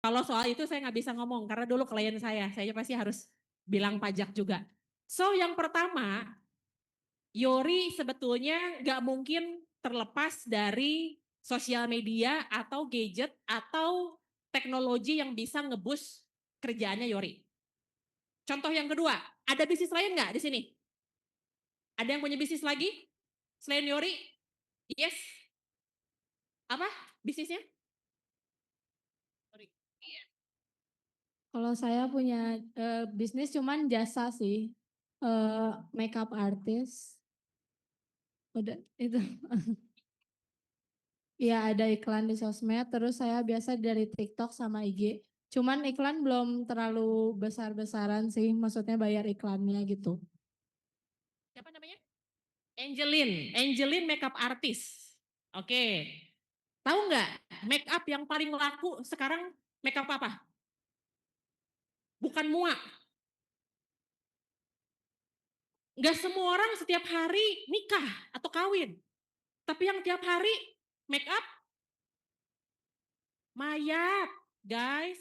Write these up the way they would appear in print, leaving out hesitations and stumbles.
Kalau soal itu saya nggak bisa ngomong karena dulu klien saya pasti harus bilang pajak juga. So yang pertama, Yori sebetulnya nggak mungkin terlepas dari sosial media atau gadget atau teknologi yang bisa ngebus kerjaannya Yori. Contoh yang kedua, ada bisnis lain nggak di sini? Ada yang punya bisnis lagi? Selain Yori? Yes. Apa bisnisnya? Sorry. Kalau saya punya bisnis cuman jasa sih, makeup artist. Udah itu. Iya ada iklan di sosmed, terus saya biasa dari TikTok sama IG. Cuman iklan belum terlalu besar-besaran sih, maksudnya bayar iklannya gitu. Siapa namanya? Angelin makeup artist. Oke. Tahu nggak makeup yang paling laku sekarang makeup apa? Bukan muak. Nggak semua orang setiap hari nikah atau kawin. Tapi yang tiap hari make up mayat, guys.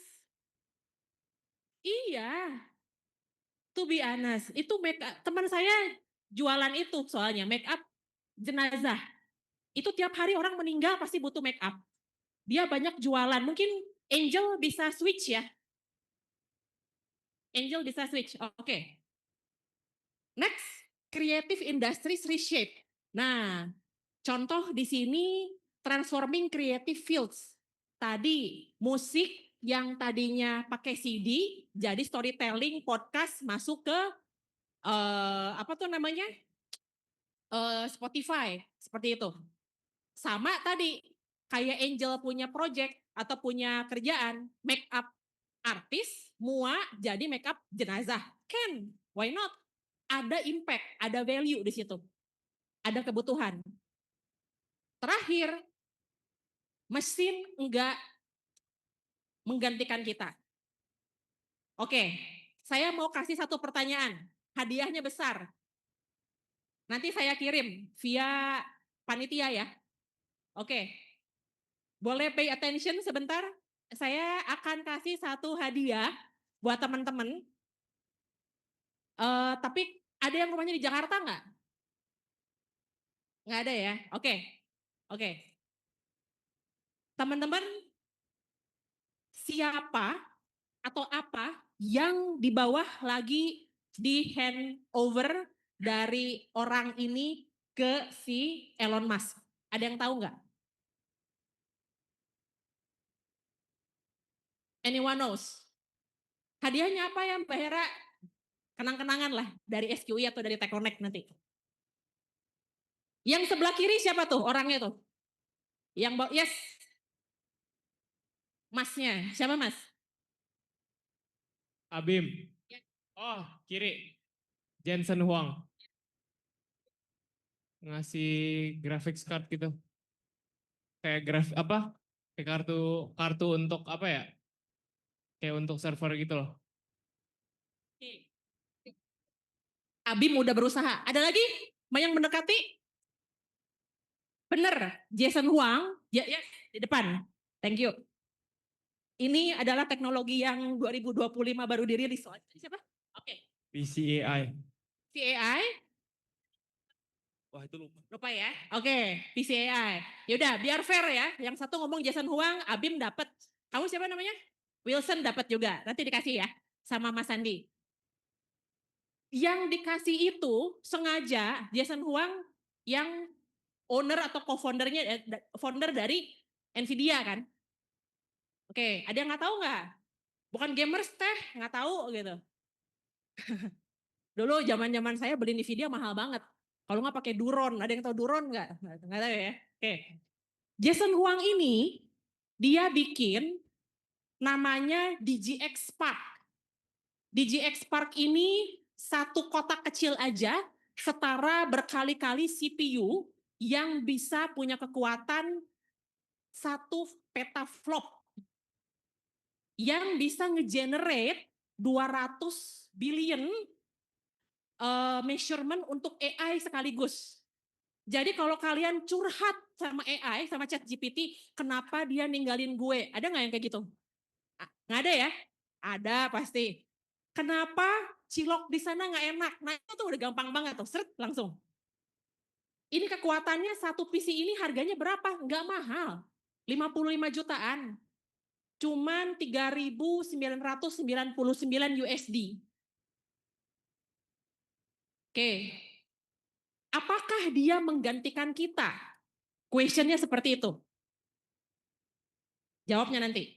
Iya, to be honest, itu make up, teman saya jualan itu soalnya make up jenazah. Itu tiap hari orang meninggal pasti butuh make up. Dia banyak jualan. Mungkin Angel bisa switch ya. Angel bisa switch. Oke. Next, creative industries reshape. Nah, contoh di sini transforming creative fields. Tadi musik yang tadinya pakai CD jadi storytelling podcast masuk ke apa tuh namanya? Spotify seperti itu. Sama tadi kayak Angel punya project atau punya kerjaan make up artis, mua jadi make up jenazah. Can, why not? Ada impact, ada value di situ. Ada kebutuhan. Terakhir, mesin enggak menggantikan kita. Oke, saya mau kasih satu pertanyaan. Hadiahnya besar. Nanti saya kirim via panitia ya. Oke, boleh pay attention sebentar? Saya akan kasih satu hadiah buat teman-teman. Tapi ada yang rumahnya di Jakarta nggak? Nggak ada ya? Oke, oke. Teman-teman, siapa atau apa yang di bawah lagi di handover dari orang ini ke si Elon Musk? Ada yang tahu nggak? Anyone knows? Hadiahnya apa ya Mbak Hera? Kenang-kenangan lah dari SQI atau dari Teknonek nanti. Yang sebelah kiri siapa tuh orangnya tuh? Yang yes, masnya. Siapa mas? Abim. Oh, kiri. Jensen Huang. Ngasih graphics card gitu. Kayak apa? Kayak kartu kartu untuk apa ya? Kayak untuk server gitu loh. Abim udah berusaha. Ada lagi yang mendekati? Bener, Jason Huang. Ya, ya, di depan. Thank you. Ini adalah teknologi yang 2025 baru dirilis. Siapa? Oke. PCAI. PCAI? Wah itu lupa. Lupa ya. Oke, PCAI. Yaudah, biar fair ya. Yang satu ngomong Jason Huang, Abim dapat. Kamu siapa namanya? Wilson dapat juga. Nanti dikasih ya sama Mas Sandi. Yang dikasih itu sengaja Jason Huang yang owner atau co-foundernya founder dari Nvidia kan. Oke, ada yang nggak tahu nggak? Bukan gamers teh, nggak tahu gitu. Dulu zaman-zaman saya beli Nvidia mahal banget. Kalau nggak pakai Duron, ada yang tahu Duron nggak? Nggak tahu ya. Oke. Jason Huang ini dia bikin namanya DGX Spark. DGX Spark ini satu kotak kecil aja setara berkali-kali CPU yang bisa punya kekuatan satu petaflop yang bisa ngegenerate 200 billion measurement untuk AI sekaligus. Jadi kalau kalian curhat sama AI, sama ChatGPT, kenapa dia ninggalin gue? Ada nggak yang kayak gitu? Nggak ada ya? Ada pasti. Kenapa cilok di sana nggak enak? Nah itu tuh udah gampang banget tuh, seret langsung. Ini kekuatannya satu PC ini harganya berapa? Nggak mahal. 55 jutaan. Cuman 3.999 USD. Oke. Apakah dia menggantikan kita? Questionnya seperti itu. Jawabnya nanti.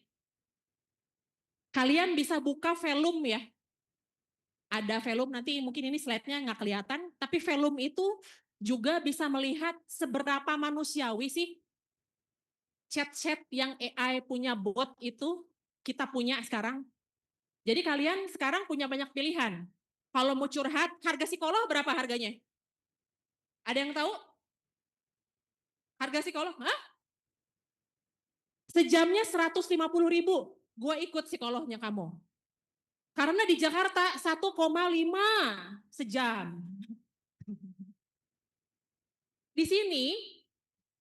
Kalian bisa buka Velum ya. Ada Velum, nanti mungkin ini slide-nya nggak kelihatan, tapi Velum itu juga bisa melihat seberapa manusiawi sih chat-chat yang AI punya bot itu kita punya sekarang. Jadi kalian sekarang punya banyak pilihan. Kalau mau curhat, harga psikolog berapa harganya? Ada yang tahu? Harga psikolog? Hah? Sejamnya 150.000. Gue ikut psikolognya kamu. Karena di Jakarta 1,5 sejam. Di sini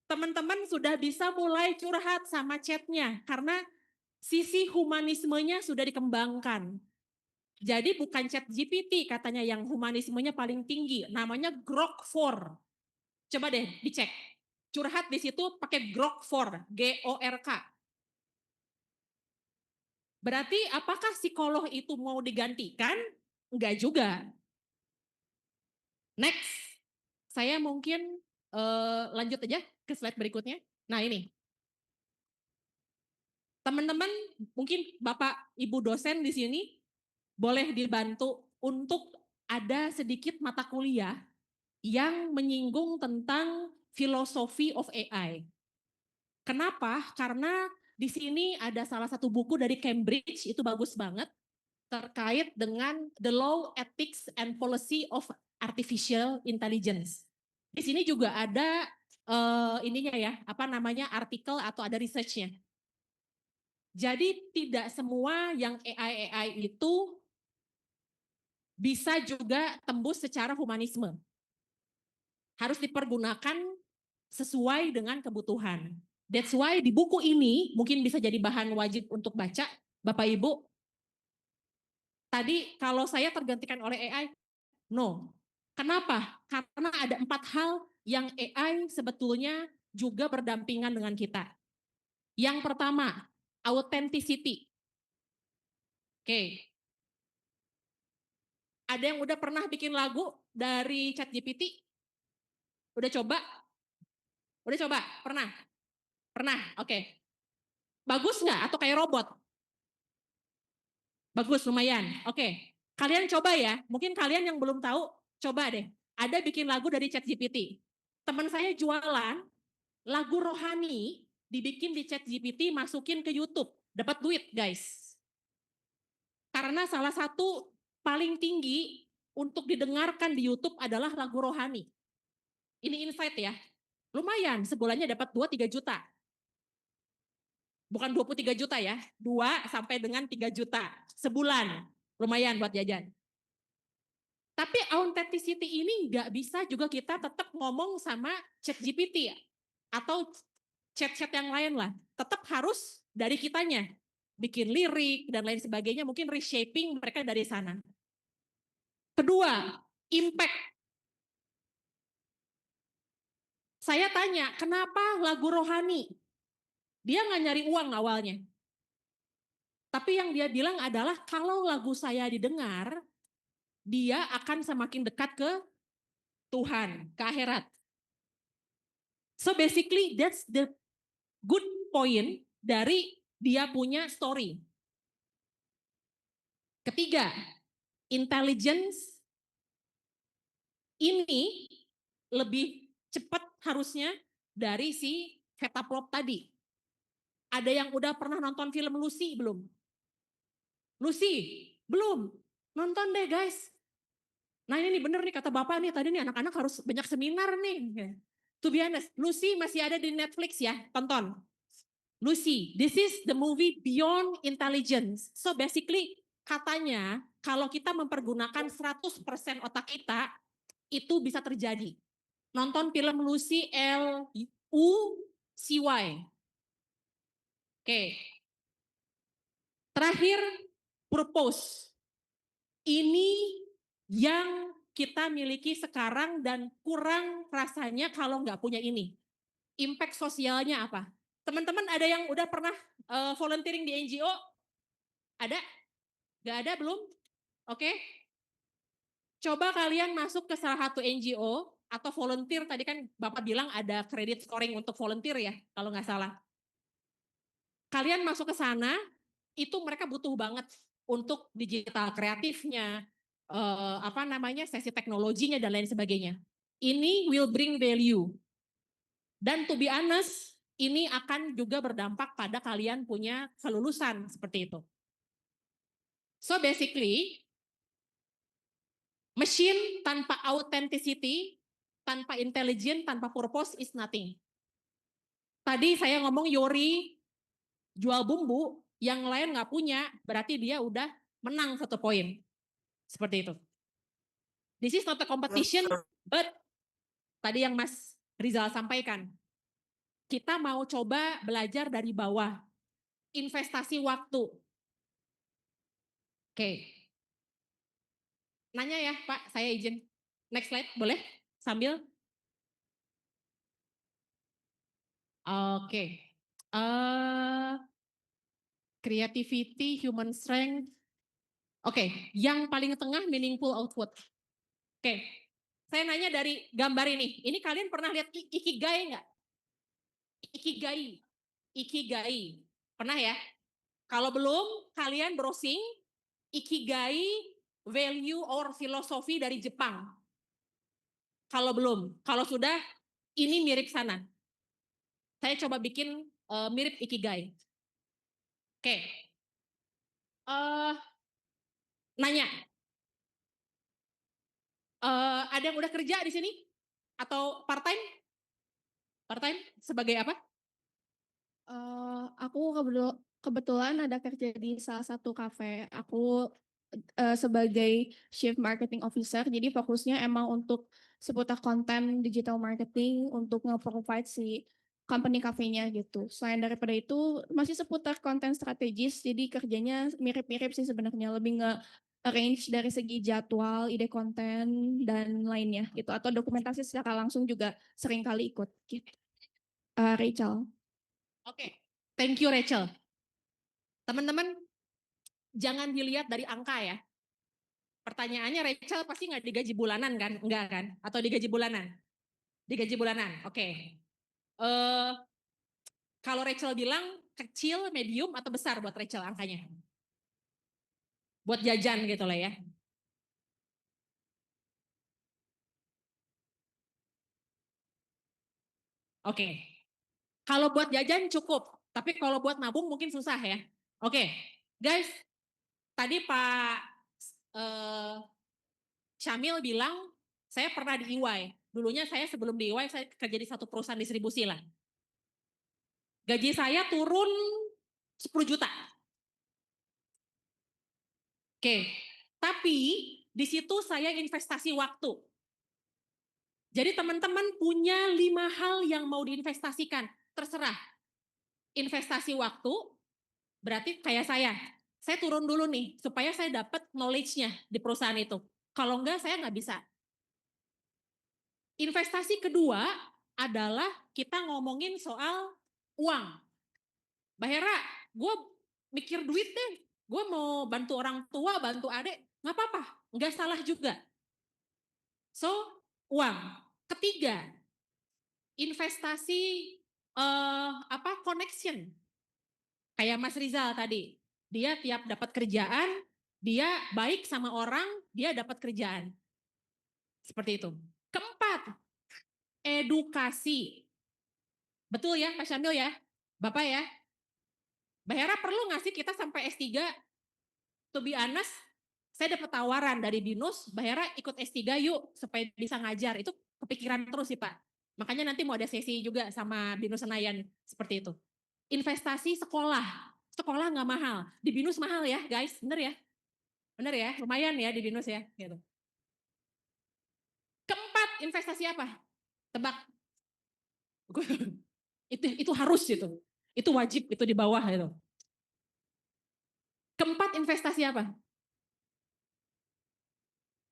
teman-teman sudah bisa mulai curhat sama chatnya karena sisi humanismenya sudah dikembangkan. Jadi bukan chat GPT katanya yang humanismenya paling tinggi, namanya Grok 4. Coba deh dicek. Curhat di situ pakai Grok 4, G-O-R-K. Berarti apakah psikolog itu mau digantikan? Enggak juga. Next. Saya mungkin lanjut aja ke slide berikutnya. Nah ini. Teman-teman, mungkin Bapak Ibu dosen di sini boleh dibantu untuk ada sedikit mata kuliah yang menyinggung tentang filosofi of AI. Kenapa? Karena di sini ada salah satu buku dari Cambridge, itu bagus banget, terkait dengan The Law, Ethics, and Policy of Artificial Intelligence. Di sini juga ada ininya ya, apa namanya, artikel atau ada research-nya. Jadi tidak semua yang AI itu bisa juga tembus secara humanisme. Harus dipergunakan sesuai dengan kebutuhan. That's why di buku ini mungkin bisa jadi bahan wajib untuk baca, Bapak Ibu. Tadi kalau saya tergantikan oleh AI, no. Kenapa? Karena ada 4 hal yang AI sebetulnya juga berdampingan dengan kita. Yang pertama, authenticity. Oke. Ada yang udah pernah bikin lagu dari ChatGPT? Udah coba? Udah coba? Pernah? Pernah? Oke. Bagus nggak? Atau kayak robot? Bagus, lumayan. Oke. Kalian coba ya. Mungkin kalian yang belum tahu, coba deh. Ada bikin lagu dari ChatGPT. Teman saya jualan lagu rohani, dibikin di ChatGPT, masukin ke YouTube. Dapat duit, guys. Karena salah satu paling tinggi untuk didengarkan di YouTube adalah lagu rohani. Ini insight ya. Lumayan, sebulannya dapat 2-3 juta. Bukan 23 juta ya, 2 sampai dengan 3 juta sebulan. Lumayan buat jajan. Tapi authenticity ini nggak bisa juga kita tetap ngomong sama ChatGPT ya, atau chat-chat yang lain lah. Tetap harus dari kitanya. Bikin lirik dan lain sebagainya, mungkin reshaping mereka dari sana. Kedua, impact. Saya tanya, kenapa lagu rohani? Dia nggak nyari uang awalnya. Tapi yang dia bilang adalah kalau lagu saya didengar, dia akan semakin dekat ke Tuhan, ke akhirat. So basically that's the good point dari dia punya story. Ketiga, intelligence ini lebih cepat harusnya dari si Vetaprop tadi. Ada yang udah pernah nonton film Lucy belum? Lucy? Belum? Nonton deh guys. Nah ini nih bener nih kata Bapak nih, tadi nih anak-anak harus banyak seminar nih. To be honest, Lucy masih ada di Netflix ya, tonton. Lucy, this is the movie Beyond Intelligence. So basically katanya kalau kita mempergunakan 100% otak kita, itu bisa terjadi. Nonton film Lucy Lucy. Oke. Terakhir, purpose. Ini yang kita miliki sekarang dan kurang rasanya kalau nggak punya ini. Impact sosialnya apa? Teman-teman ada yang udah pernah volunteering di NGO? Ada? Nggak ada belum? Oke. Coba kalian masuk ke salah satu NGO atau volunteer, tadi kan Bapak bilang ada credit scoring untuk volunteer ya, kalau nggak salah. Kalian masuk ke sana, itu mereka butuh banget untuk digital kreatifnya, sesi teknologinya dan lain sebagainya. Ini will bring value. Dan to be honest, ini akan juga berdampak pada kalian punya kelulusan seperti itu. So basically, machine tanpa authenticity, tanpa intelligent, tanpa purpose is nothing. Tadi saya ngomong Yori jual bumbu, yang lain nggak punya, berarti dia udah menang 1 poin. Seperti itu. This is not a competition, but tadi yang Mas Rizal sampaikan, kita mau coba belajar dari bawah, investasi waktu. Oke. Nanya ya Pak, saya izin. Next slide, boleh? Sambil. Oke. Creativity, human strength. Oke, yang paling tengah meaningful output. Oke, saya nanya dari gambar ini. Ini kalian pernah lihat ikigai nggak? Ikigai. Ikigai. Pernah ya? Kalau belum, kalian browsing ikigai value or filosofi dari Jepang. Kalau belum, kalau sudah, ini mirip sana. Saya coba bikin mirip ikigai. Oke. Nanya. Ada yang udah kerja di sini? Atau part time? Part time sebagai apa? Aku kebetulan ada kerja di salah satu kafe. Aku sebagai Chief Marketing Officer, jadi fokusnya emang untuk seputar konten digital marketing untuk nge-provide si company kafenya gitu. Selain daripada itu masih seputar konten strategis, jadi kerjanya mirip-mirip sih sebenarnya, lebih nge-arrange dari segi jadwal, ide konten dan lainnya gitu. Atau dokumentasi secara langsung juga sering kali ikut gitu. Rachel. Oke, thank you Rachel. Teman-teman, jangan dilihat dari angka ya. Pertanyaannya Rachel pasti nggak digaji bulanan kan? Enggak kan? Atau digaji bulanan? Digaji bulanan, oke. Kalau Rachel bilang kecil, medium, atau besar buat Rachel angkanya? Buat jajan gitu lah ya. Oke. Kalau buat jajan cukup, tapi kalau buat nabung mungkin susah ya. Oke, guys, tadi Pak Syamil bilang, saya pernah di EY. Dulunya saya sebelum di EY, saya kerja di satu perusahaan distribusi lah. Gaji saya turun 10 juta. Oke, tapi di situ saya investasi waktu. Jadi teman-teman punya 5 hal yang mau diinvestasikan, terserah. Investasi waktu, berarti kayak saya turun dulu nih, supaya saya dapat knowledge-nya di perusahaan itu. Kalau enggak, saya nggak bisa. Investasi kedua adalah kita ngomongin soal uang. Mbak Hera, gue mikir duit deh. Gue mau bantu orang tua, bantu adik, nggak apa-apa, nggak salah juga. So, uang. Ketiga, investasi connection. Kayak Mas Rizal tadi, dia tiap dapat kerjaan, dia baik sama orang, dia dapat kerjaan. Seperti itu. Keempat, edukasi. Betul ya Pak Syamil ya? Bapak ya? Mbak Hera perlu nggak sih kita sampai S3? To be honest, saya dapat tawaran dari BINUS, Mbak Hera ikut S3 yuk supaya bisa ngajar. Itu kepikiran terus sih Pak. Makanya nanti mau ada sesi juga sama BINUS Senayan seperti itu. Investasi sekolah. Sekolah nggak mahal. Di BINUS mahal ya guys, bener ya? Bener ya? Lumayan ya di BINUS ya. Gitu. Keempat, investasi apa? Tebak. Itu harus itu. Itu wajib itu di bawah itu. Keempat, investasi apa?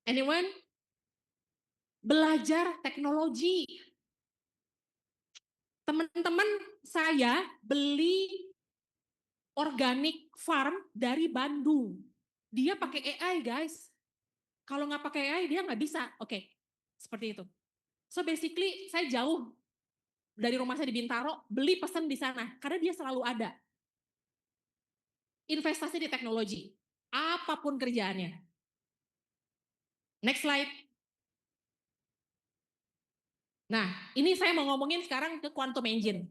Anyone? Belajar teknologi. Teman-teman saya beli organic farm dari Bandung. Dia pakai AI guys. Kalau nggak pakai AI dia nggak bisa. Oke, seperti itu. So basically saya jauh dari rumah saya di Bintaro, beli pesan di sana karena dia selalu ada. Investasi di teknologi, apapun kerjaannya. Next slide. Nah, ini saya mau ngomongin sekarang ke quantum engine.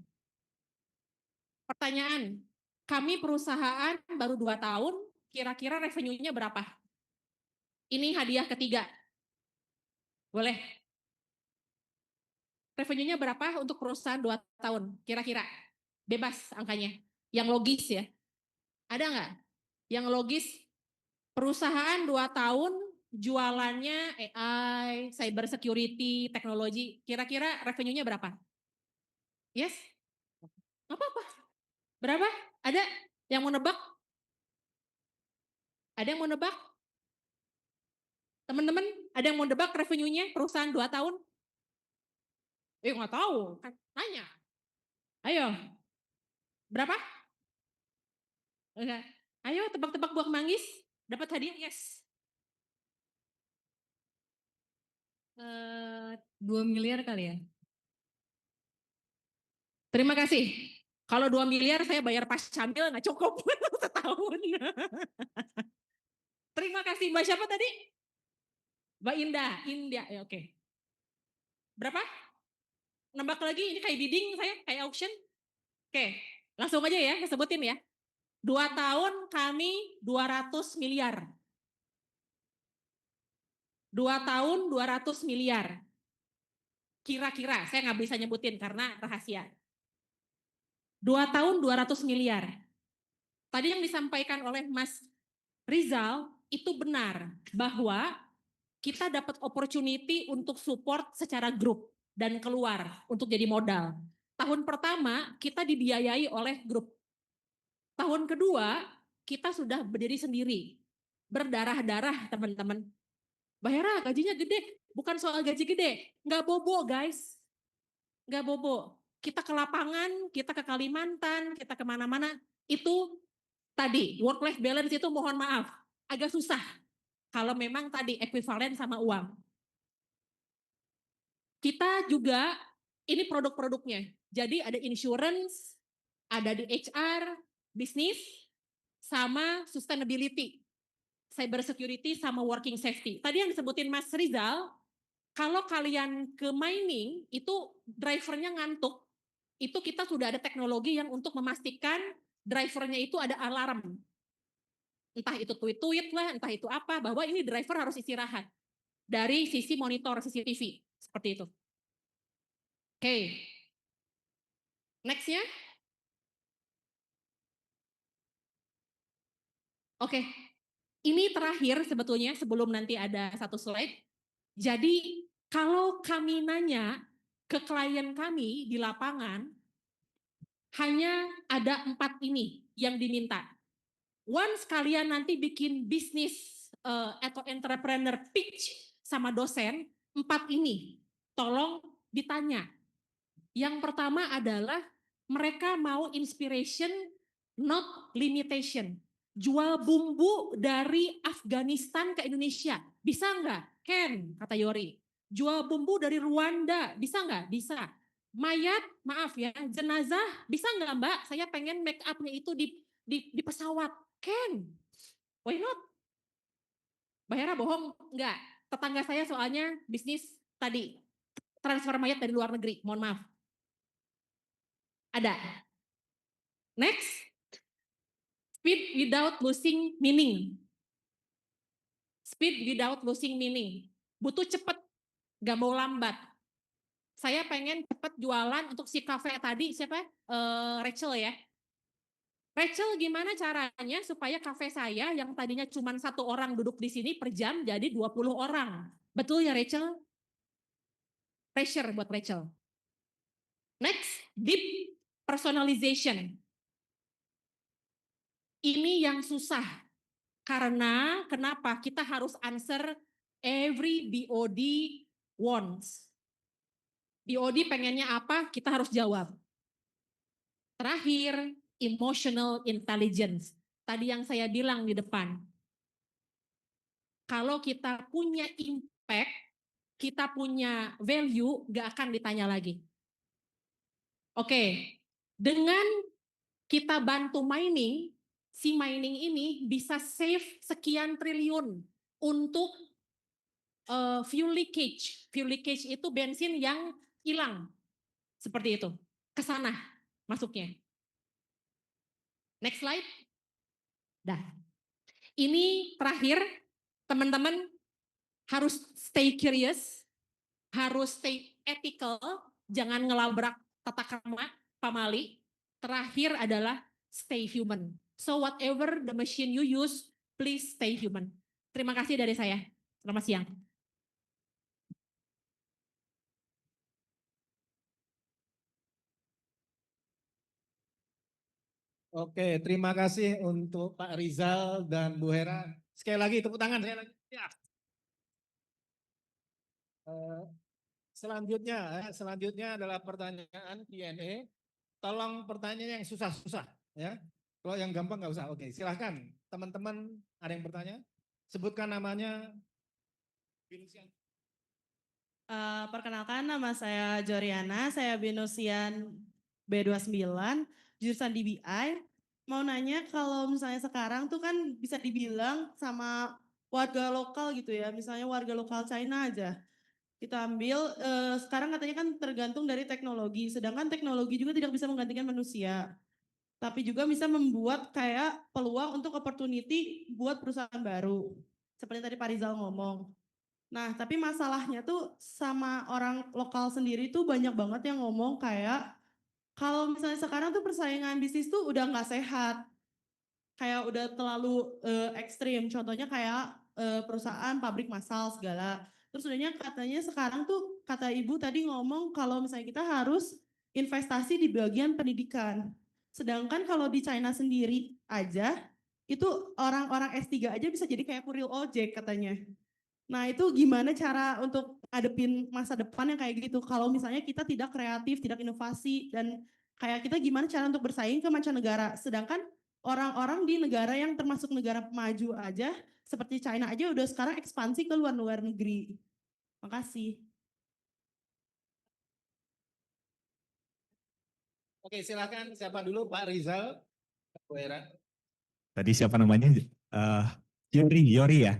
Pertanyaan, kami perusahaan baru 2 tahun, kira-kira revenue-nya berapa? Ini hadiah ketiga. Boleh? Revenue-nya berapa untuk perusahaan 2 tahun? Kira-kira. Bebas angkanya. Yang logis ya. Ada nggak? Yang logis, perusahaan 2 tahun, jualannya AI, cyber security, teknologi. Kira-kira revenue-nya berapa? Yes? Nggak apa-apa. Berapa? Ada yang mau nebak? Ada yang mau nebak? Teman-teman, ada yang mau nebak revenue-nya perusahaan 2 tahun? Nggak tahu, kan tanya. Ayo, berapa? Enggak. Ayo tebak-tebak buah manggis, dapat hadiah, yes. 2 miliar kali ya? Terima kasih. Kalau 2 miliar saya bayar pas camil nggak cukup setahun. Terima kasih. Mbak siapa tadi? Mbak Indah. Indah, ya oke. Berapa? Nembak lagi, ini kayak bidding saya, kayak auction. Oke, langsung aja ya, saya sebutin ya. 2 tahun kami 200 miliar. 2 tahun 200 miliar. Kira-kira, saya nggak bisa nyebutin karena rahasia. 2 tahun 200 miliar. Tadi yang disampaikan oleh Mas Rizal itu benar bahwa kita dapat opportunity untuk support secara grup dan keluar untuk jadi modal. Tahun pertama kita dibiayai oleh grup. Tahun kedua kita sudah berdiri sendiri. Berdarah-darah teman-teman. Mbak Hera gajinya gede, bukan soal gaji gede. Nggak bobo guys, nggak bobo. Kita ke lapangan, kita ke Kalimantan, kita kemana-mana. Itu tadi work-life balance itu mohon maaf, agak susah. Kalau memang tadi ekuivalen sama uang. Kita juga, ini produk-produknya. Jadi ada insurance, ada di HR, bisnis, sama sustainability, cyber security, sama working safety. Tadi yang disebutin Mas Rizal, kalau kalian ke mining, itu drivernya ngantuk, itu kita sudah ada teknologi yang untuk memastikan drivernya itu ada alarm. Entah itu tweet-tweet lah, entah itu apa, bahwa ini driver harus istirahat. Dari sisi monitor CCTV, seperti itu. Oke. Next-nya. Oke. Ini terakhir sebetulnya sebelum nanti ada satu slide. Jadi kalau kami nanya ke klien kami di lapangan, hanya ada 4 ini yang diminta. Once kalian nanti bikin bisnis atau entrepreneur pitch sama dosen, 4 ini tolong ditanya. Yang pertama adalah mereka mau inspiration, not limitation. Jual bumbu dari Afghanistan ke Indonesia. Bisa nggak? Ken, kata Yori. Jual bumbu dari Rwanda. Bisa nggak? Bisa. Mayat, maaf ya, jenazah. Bisa nggak Mbak? Saya pengen make up-nya itu di pesawat. Ken, why not? Mbak Hera bohong? Enggak. Tetangga saya soalnya bisnis tadi. Transfer mayat dari luar negeri. Mohon maaf. Ada. Next. Speed without losing meaning. Speed without losing meaning. Butuh cepet, gak mau lambat. Saya pengen cepet jualan untuk si kafe tadi, siapa? Rachel ya. Rachel gimana caranya supaya kafe saya yang tadinya cuma 1 orang duduk di sini per jam jadi 20 orang. Betul ya Rachel? Pressure buat Rachel. Next, deep personalization. Ini yang susah. Karena kenapa? Kita harus answer every BOD wants. BOD pengennya apa? Kita harus jawab. Terakhir, emotional intelligence. Tadi yang saya bilang di depan. Kalau kita punya impact, kita punya value, gak akan ditanya lagi. Oke, dengan kita bantu mining, si mining ini bisa save sekian triliun untuk fuel leakage. Fuel leakage itu bensin yang hilang. Seperti itu. Ke sana masuknya. Next slide. Dah. Ini terakhir, teman-teman harus stay curious, harus stay ethical, jangan ngelabrak tata krama pamali. Terakhir adalah stay human. So whatever the machine you use, please stay human. Terima kasih dari saya. Selamat siang. Oke, terima kasih untuk Pak Rizal dan Bu Hera. Sekali lagi tepuk tangan saya lagi. Ya. Selanjutnya adalah pertanyaan Q&A. Tolong pertanyaan yang susah-susah ya. Kalau yang gampang nggak usah. Oke, silahkan teman-teman ada yang bertanya. Sebutkan namanya. Perkenalkan nama saya Joriana, saya binusian B29, jurusan DBI. Mau nanya kalau misalnya sekarang tuh kan bisa dibilang sama warga lokal gitu ya, misalnya warga lokal China aja. Kita ambil, sekarang katanya kan tergantung dari teknologi, sedangkan teknologi juga tidak bisa menggantikan manusia. Tapi juga bisa membuat kayak peluang untuk opportunity buat perusahaan baru. Seperti tadi Pak Rizal ngomong. Nah, tapi masalahnya tuh sama orang lokal sendiri tuh banyak banget yang ngomong kayak kalau misalnya sekarang tuh persaingan bisnis tuh udah nggak sehat, kayak udah terlalu ekstrim. Contohnya kayak perusahaan pabrik massal segala. Terus udahnya katanya sekarang tuh kata ibu tadi ngomong kalau misalnya kita harus investasi di bagian pendidikan. Sedangkan kalau di China sendiri aja itu orang-orang S3 aja bisa jadi kayak kurir ojek katanya. Nah, itu gimana cara untuk ngadepin masa depan yang kayak gitu? Kalau misalnya kita tidak kreatif, tidak inovasi, dan kayak kita gimana cara untuk bersaing ke mancanegara? Sedangkan orang-orang di negara yang termasuk negara maju aja, seperti China aja udah sekarang ekspansi ke luar-luar negeri. Makasih. Oke, silakan siapa dulu Pak Rizal, Bu Hera. Tadi siapa namanya? Yori ya.